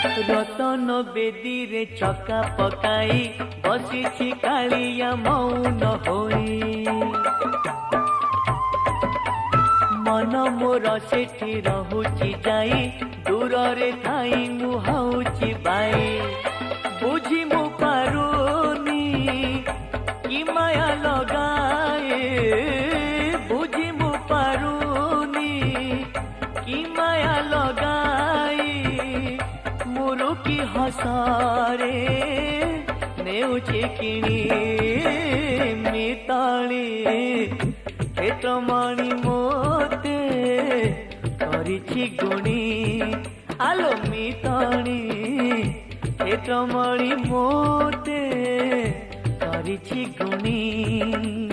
रतन बेदी रे चका पकाई बसी कालिया मौन होई मन मोर सेठी रहुची जाई दूर रे थाई मुहाउची बाई बुझी मु पारुनी कि माया लगाए बुझी मु पारुनी कि माया लगाई मुरु की हसारे नेउची किणी मिताली क्षेत्रमणि मोते करिछि गुणी आलो मिताली क्षेत्रमणि मोते करिछि गुणी।